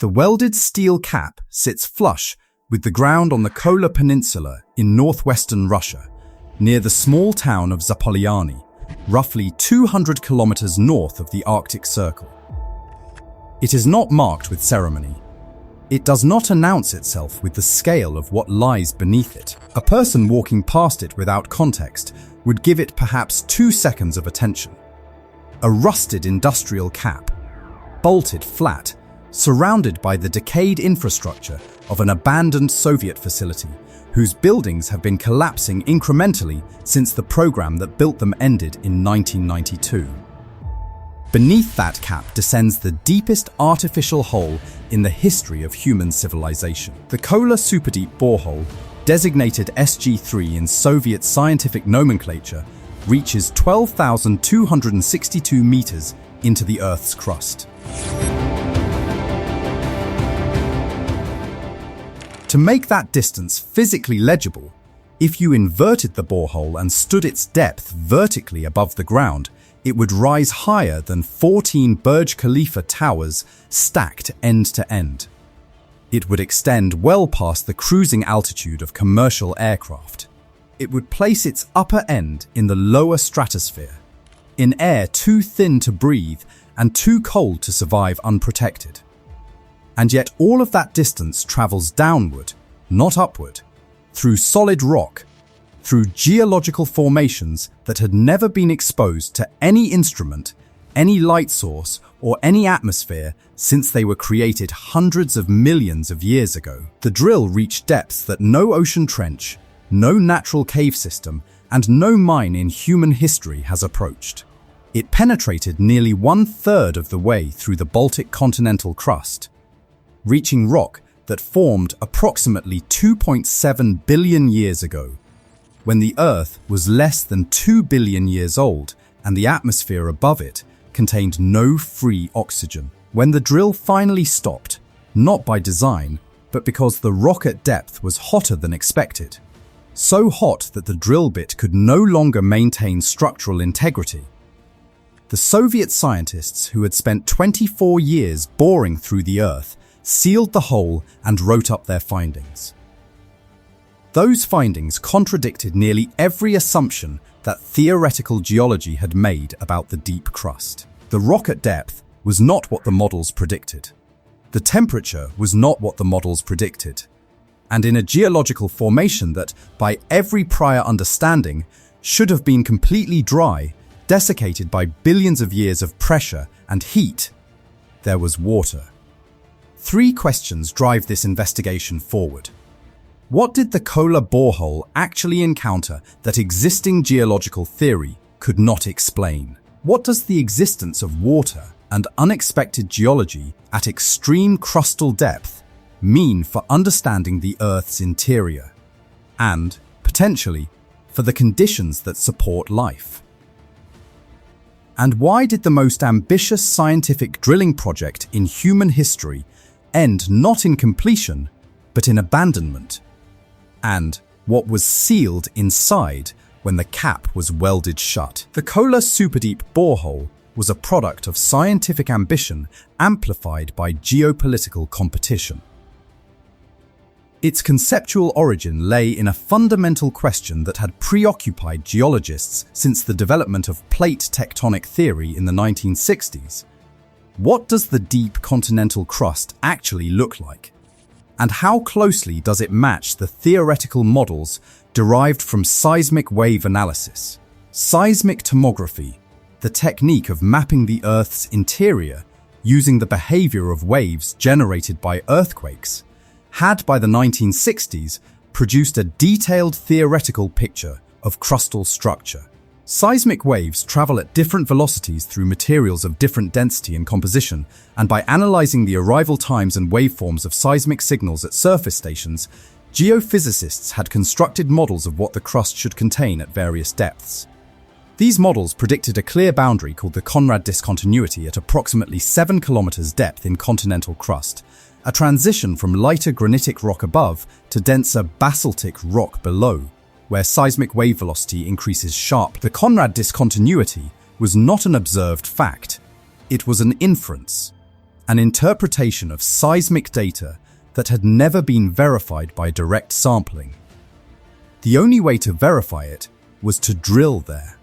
The welded steel cap sits flush with the ground on the Kola Peninsula in northwestern Russia, near the small town of Zapolyani, roughly 200 kilometers north of the Arctic Circle. It is not marked with ceremony. It does not announce itself with the scale of what lies beneath it. A person walking past it without context would give it perhaps 2 seconds of attention. A rusted industrial cap, bolted flat, surrounded by the decayed infrastructure of an abandoned Soviet facility, whose buildings have been collapsing incrementally since the program that built them ended in 1992. Beneath that cap descends the deepest artificial hole in the history of human civilization. The Kola Superdeep Borehole, designated SG3 in Soviet scientific nomenclature, reaches 12,262 meters into the Earth's crust. To make that distance physically legible, if you inverted the borehole and stood its depth vertically above the ground, it would rise higher than 14 Burj Khalifa towers stacked end to end. It would extend well past the cruising altitude of commercial aircraft. It would place its upper end in the lower stratosphere, in air too thin to breathe and too cold to survive unprotected. And yet all of that distance travels downward, not upward, through solid rock, through geological formations that had never been exposed to any instrument, any light source, or any atmosphere since they were created hundreds of millions of years ago. The drill reached depths that no ocean trench, no natural cave system, and no mine in human history has approached. It penetrated nearly 1/3 of the way through the Baltic continental crust, reaching rock that formed approximately 2.7 billion years ago, when the Earth was less than 2 billion years old and the atmosphere above it contained no free oxygen. When the drill finally stopped, not by design, but because the rock at depth was hotter than expected, so hot that the drill bit could no longer maintain structural integrity, the Soviet scientists who had spent 24 years boring through the Earth sealed the hole and wrote up their findings. Those findings contradicted nearly every assumption that theoretical geology had made about the deep crust. The rock at depth was not what the models predicted. The temperature was not what the models predicted. And in a geological formation that, by every prior understanding, should have been completely dry, desiccated by billions of years of pressure and heat, there was water. 3 questions drive this investigation forward. What did the Kola borehole actually encounter that existing geological theory could not explain? What does the existence of water and unexpected geology at extreme crustal depth mean for understanding the Earth's interior? And, potentially, for the conditions that support life? And why did the most ambitious scientific drilling project in human history end not in completion, but in abandonment? And what was sealed inside when the cap was welded shut? The Kola Superdeep Borehole was a product of scientific ambition amplified by geopolitical competition. Its conceptual origin lay in a fundamental question that had preoccupied geologists since the development of plate tectonic theory in the 1960s. What does the deep continental crust actually look like? And how closely does it match the theoretical models derived from seismic wave analysis? Seismic tomography, the technique of mapping the Earth's interior using the behavior of waves generated by earthquakes, had by the 1960s produced a detailed theoretical picture of crustal structure. Seismic waves travel at different velocities through materials of different density and composition, and by analyzing the arrival times and waveforms of seismic signals at surface stations, geophysicists had constructed models of what the crust should contain at various depths. These models predicted a clear boundary called the Conrad discontinuity at approximately 7 kilometers depth in continental crust, a transition from lighter granitic rock above to denser basaltic rock below, where seismic wave velocity increases sharply. The Conrad discontinuity was not an observed fact. It was an inference. an interpretation of seismic data that had never been verified by direct sampling. The only way to verify it was to drill there.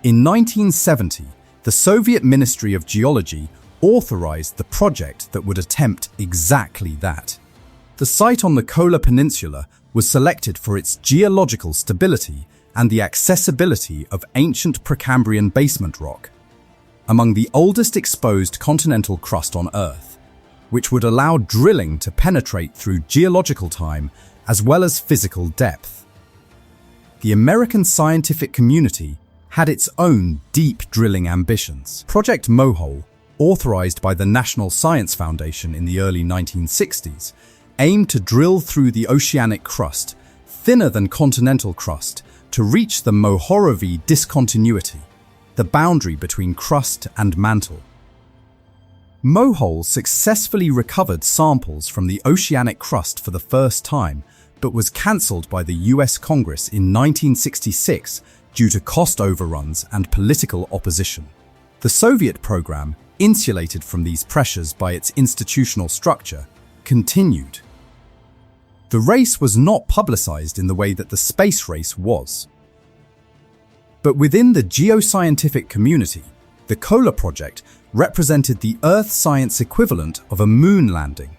In 1970, the Soviet Ministry of Geology authorized the project that would attempt exactly that. The site on the Kola Peninsula was selected for its geological stability and the accessibility of ancient Precambrian basement rock, among the oldest exposed continental crust on Earth, which would allow drilling to penetrate through geological time as well as physical depth. The American scientific community had its own deep drilling ambitions. Project Mohole, authorized by the National Science Foundation in the early 1960s, aimed to drill through the oceanic crust, thinner than continental crust, to reach the Mohorovi discontinuity, the boundary between crust and mantle. Mohole successfully recovered samples from the oceanic crust for the first time, but was cancelled by the US Congress in 1966 due to cost overruns and political opposition. The Soviet program, insulated from these pressures by its institutional structure, continued. The race was not publicized in the way that the space race was. But within the geoscientific community, the Kola project represented the Earth science equivalent of a moon landing,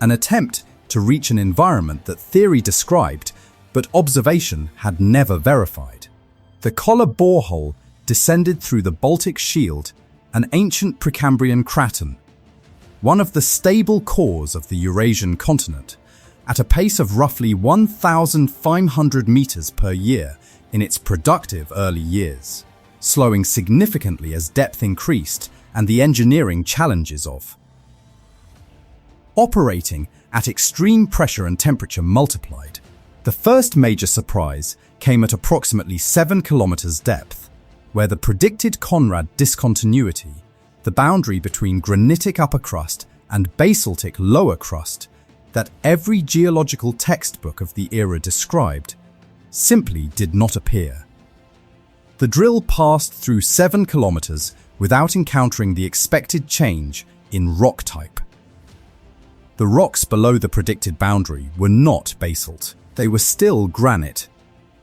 an attempt to reach an environment that theory described but observation had never verified. The Kola borehole descended through the Baltic Shield, an ancient Precambrian craton, one of the stable cores of the Eurasian continent, at a pace of roughly 1,500 meters per year in its productive early years, slowing significantly as depth increased and the engineering challenges of operating at extreme pressure and temperature multiplied. The first major surprise came at approximately 7 kilometers depth, where the predicted Conrad discontinuity, the boundary between granitic upper crust and basaltic lower crust, that every geological textbook of the era described, simply did not appear. The drill passed through 7 kilometers without encountering the expected change in rock type. The rocks below the predicted boundary were not basalt. They were still granite,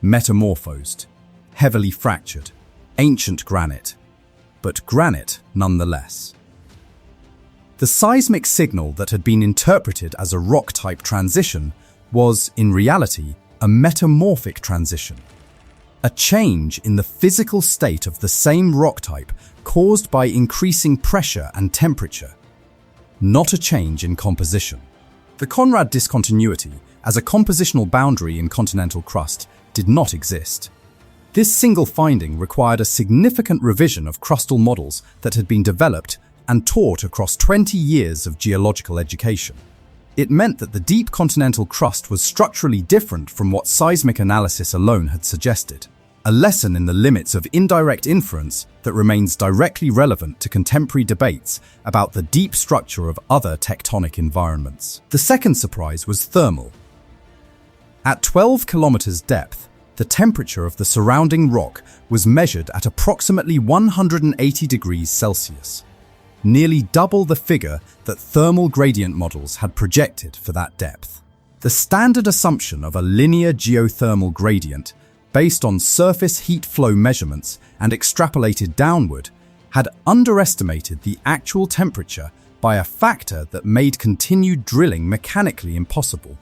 metamorphosed, heavily fractured, ancient granite, but granite nonetheless. The seismic signal that had been interpreted as a rock-type transition was, in reality, a metamorphic transition, a change in the physical state of the same rock type caused by increasing pressure and temperature, not a change in composition. The Conrad discontinuity, as a compositional boundary in continental crust, did not exist. This single finding required a significant revision of crustal models that had been developed and taught across 20 years of geological education. It meant that the deep continental crust was structurally different from what seismic analysis alone had suggested, a lesson in the limits of indirect inference that remains directly relevant to contemporary debates about the deep structure of other tectonic environments. The second surprise was thermal. At 12 kilometers depth, the temperature of the surrounding rock was measured at approximately 180 degrees Celsius, nearly double the figure that thermal gradient models had projected for that depth. The standard assumption of a linear geothermal gradient based on surface heat flow measurements and extrapolated downward had underestimated the actual temperature by a factor that made continued drilling mechanically impossible.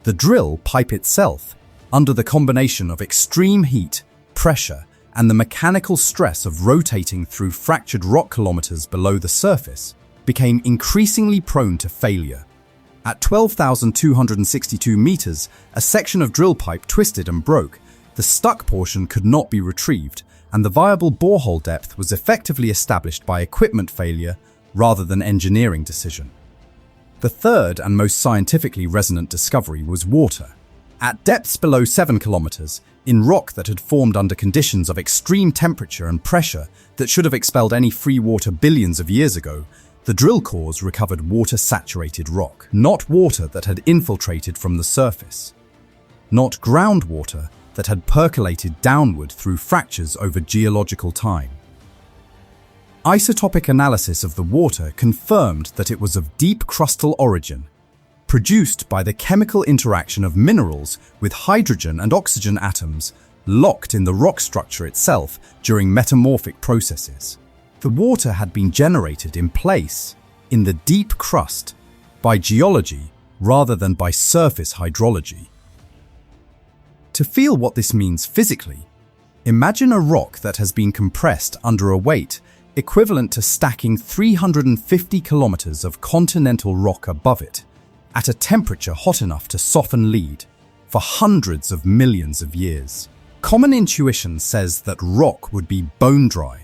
The drill pipe itself, under the combination of extreme heat, pressure, and the mechanical stress of rotating through fractured rock kilometers below the surface, became increasingly prone to failure. At 12,262 meters, a section of drill pipe twisted and broke. The stuck portion could not be retrieved, and the viable borehole depth was effectively established by equipment failure rather than engineering decision. The third and most scientifically resonant discovery was water. At depths below 7 kilometers, in rock that had formed under conditions of extreme temperature and pressure that should have expelled any free water billions of years ago, the drill cores recovered water-saturated rock, not water that had infiltrated from the surface, not groundwater that had percolated downward through fractures over geological time. Isotopic analysis of the water confirmed that it was of deep crustal origin, produced by the chemical interaction of minerals with hydrogen and oxygen atoms locked in the rock structure itself during metamorphic processes. The water had been generated in place, in the deep crust, by geology rather than by surface hydrology. To feel what this means physically, imagine a rock that has been compressed under a weight equivalent to stacking 350 kilometers of continental rock above it, at a temperature hot enough to soften lead, for hundreds of millions of years. Common intuition says that rock would be bone dry,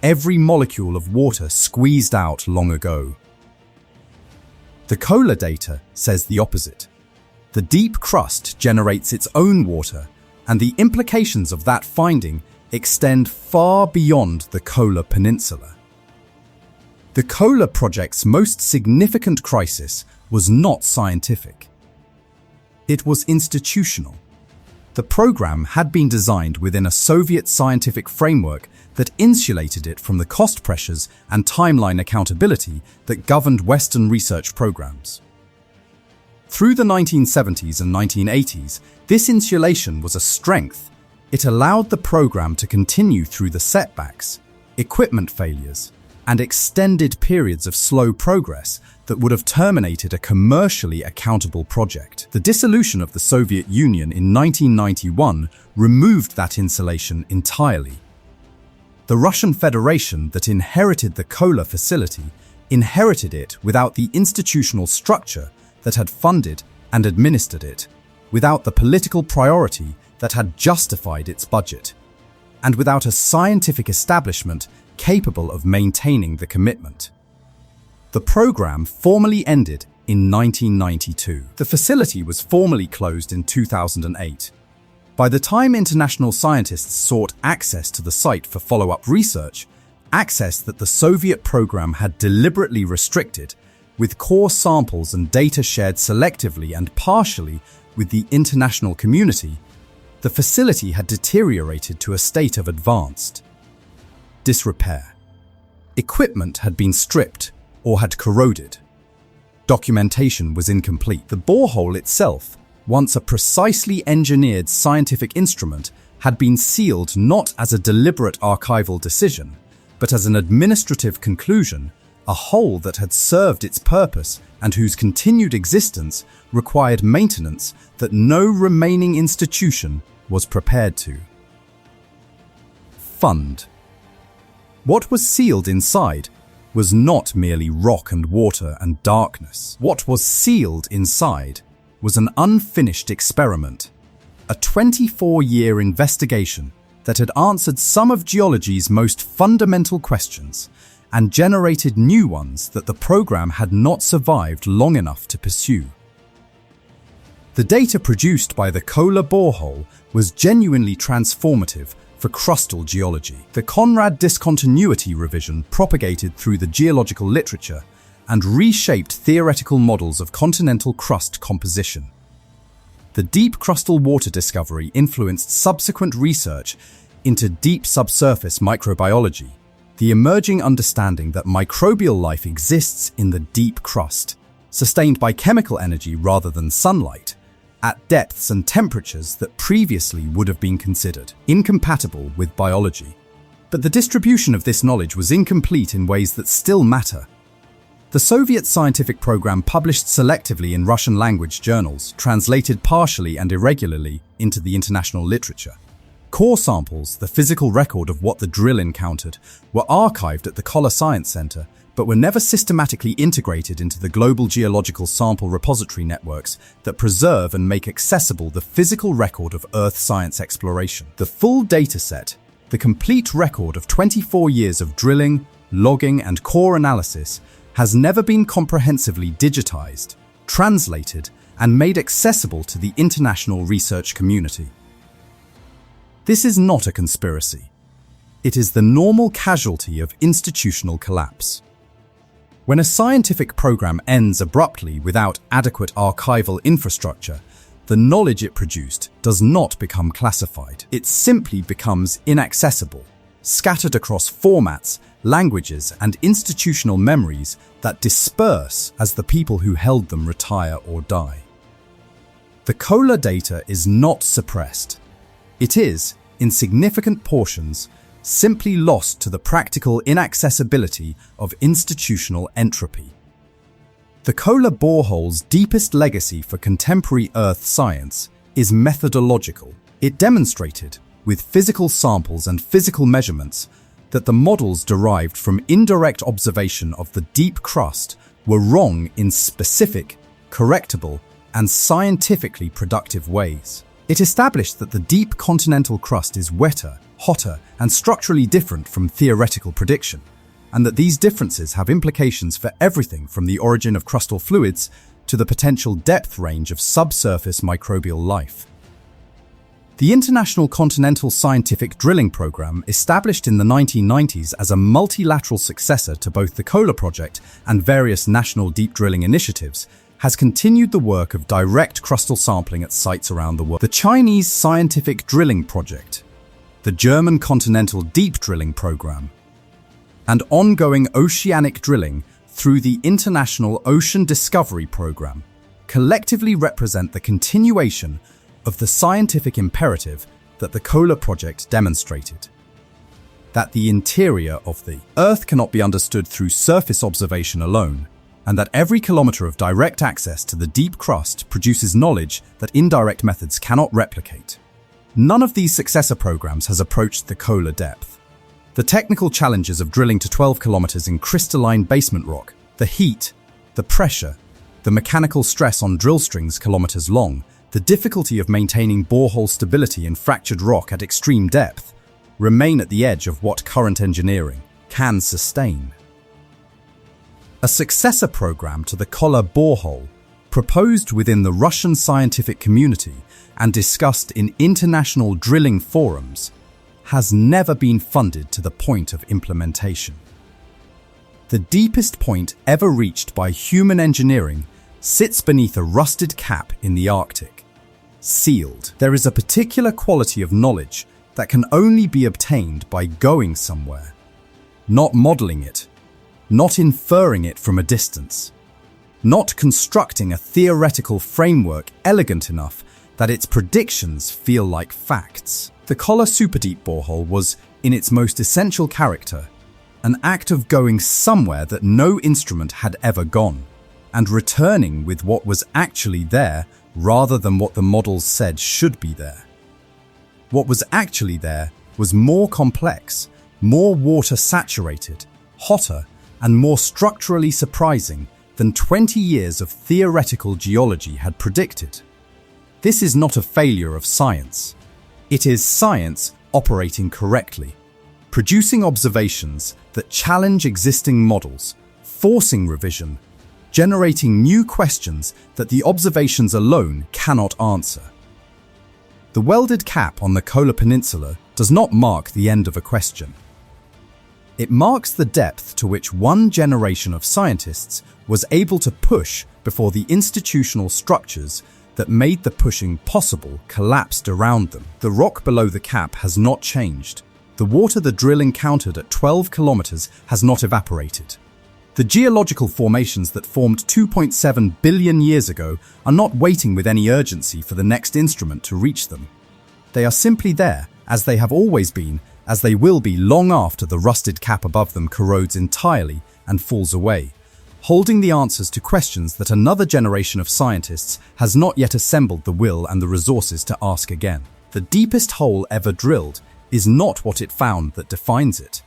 every molecule of water squeezed out long ago. The Kola data says the opposite. The deep crust generates its own water, and the implications of that finding extend far beyond the Kola Peninsula. The Kola project's most significant crisis was not scientific. It was institutional. The program had been designed within a Soviet scientific framework that insulated it from the cost pressures and timeline accountability that governed Western research programs. Through the 1970s and 1980s, this insulation was a strength. It allowed the program to continue through the setbacks, equipment failures, and extended periods of slow progress that would have terminated a commercially accountable project. The dissolution of the Soviet Union in 1991 removed that insulation entirely. The Russian Federation that inherited the Kola facility inherited it without the institutional structure that had funded and administered it, without the political priority that had justified its budget, and without a scientific establishment capable of maintaining the commitment. The program formally ended in 1992. The facility was formally closed in 2008. By the time international scientists sought access to the site for follow-up research, access that the Soviet program had deliberately restricted, with core samples and data shared selectively and partially with the international community, the facility had deteriorated to a state of advanced disrepair. Equipment had been stripped or had corroded. Documentation was incomplete. The borehole itself, once a precisely engineered scientific instrument, had been sealed not as a deliberate archival decision, but as an administrative conclusion, a hole that had served its purpose and whose continued existence required maintenance that no remaining institution was prepared to fund. What was sealed inside was not merely rock and water and darkness. What was sealed inside was an unfinished experiment, a 24-year investigation that had answered some of geology's most fundamental questions and generated new ones that the program had not survived long enough to pursue. The data produced by the Kola borehole was genuinely transformative for crustal geology. The Conrad discontinuity revision propagated through the geological literature and reshaped theoretical models of continental crust composition. The deep crustal water discovery influenced subsequent research into deep subsurface microbiology, the emerging understanding that microbial life exists in the deep crust, sustained by chemical energy rather than sunlight, at depths and temperatures that previously would have been considered incompatible with biology. But the distribution of this knowledge was incomplete in ways that still matter. The Soviet scientific program published selectively in Russian language journals, translated partially and irregularly into the international literature. Core samples, the physical record of what the drill encountered, were archived at the Kola Science Center, but were never systematically integrated into the global geological sample repository networks that preserve and make accessible the physical record of Earth science exploration. The full dataset, the complete record of 24 years of drilling, logging, and core analysis, has never been comprehensively digitized, translated, and made accessible to the international research community. This is not a conspiracy. It is the normal casualty of institutional collapse. When a scientific program ends abruptly without adequate archival infrastructure, the knowledge it produced does not become classified. It simply becomes inaccessible, scattered across formats languages, and institutional memories that disperse as the people who held them retire or die. The Kola data is not suppressed. It is, in significant portions, simply lost to the practical inaccessibility of institutional entropy. The Kola borehole's deepest legacy for contemporary Earth science is methodological. It demonstrated, with physical samples and physical measurements, that the models derived from indirect observation of the deep crust were wrong in specific, correctable, and scientifically productive ways. It established that the deep continental crust is wetter, hotter, and structurally different from theoretical prediction, and that these differences have implications for everything from the origin of crustal fluids to the potential depth range of subsurface microbial life. The International Continental Scientific Drilling Program, established in the 1990s as a multilateral successor to both the Kola project and various national deep drilling initiatives, has continued the work of direct crustal sampling at sites around the world. The Chinese Scientific Drilling Project, the German Continental Deep Drilling Program, and ongoing oceanic drilling through the International Ocean Discovery Program collectively represent the continuation of the scientific imperative that the Kola project demonstrated. That the interior of the Earth cannot be understood through surface observation alone, and that every kilometer of direct access to the deep crust produces knowledge that indirect methods cannot replicate. None of these successor programs has approached the Kola depth. The technical challenges of drilling to 12 kilometers in crystalline basement rock, the heat, the pressure, the mechanical stress on drill strings kilometers long, the difficulty of maintaining borehole stability in fractured rock at extreme depth, remain at the edge of what current engineering can sustain. A successor program to the Kola borehole, proposed within the Russian scientific community and discussed in international drilling forums, has never been funded to the point of implementation. The deepest point ever reached by human engineering sits beneath a rusted cap in the Arctic. Sealed. There is a particular quality of knowledge that can only be obtained by going somewhere, not modeling it, not inferring it from a distance, not constructing a theoretical framework elegant enough that its predictions feel like facts. The Kola Superdeep Borehole was, in its most essential character, an act of going somewhere that no instrument had ever gone, and returning with what was actually there rather than what the models said should be there. What was actually there was more complex, more water-saturated, hotter, and more structurally surprising than 20 years of theoretical geology had predicted. This is not a failure of science. It is science operating correctly, producing observations that challenge existing models, forcing revision, generating new questions that the observations alone cannot answer. The welded cap on the Kola Peninsula does not mark the end of a question. It marks the depth to which one generation of scientists was able to push before the institutional structures that made the pushing possible collapsed around them. The rock below the cap has not changed. The water the drill encountered at 12 kilometers has not evaporated. The geological formations that formed 2.7 billion years ago are not waiting with any urgency for the next instrument to reach them. They are simply there, as they have always been, as they will be long after the rusted cap above them corrodes entirely and falls away, holding the answers to questions that another generation of scientists has not yet assembled the will and the resources to ask again. The deepest hole ever drilled is not what it found that defines it.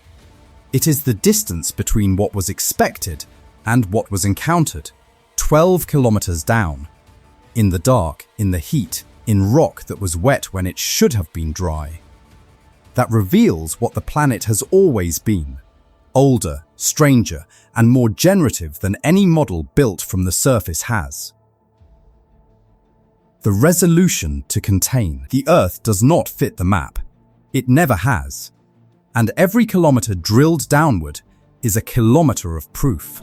It is the distance between what was expected and what was encountered, 12 kilometers down, in the dark, in the heat, in rock that was wet when it should have been dry. That reveals what the planet has always been, older, stranger, and more generative than any model built from the surface has. The resolution to contain. The Earth does not fit the map. It never has. And every kilometer drilled downward is a kilometer of proof.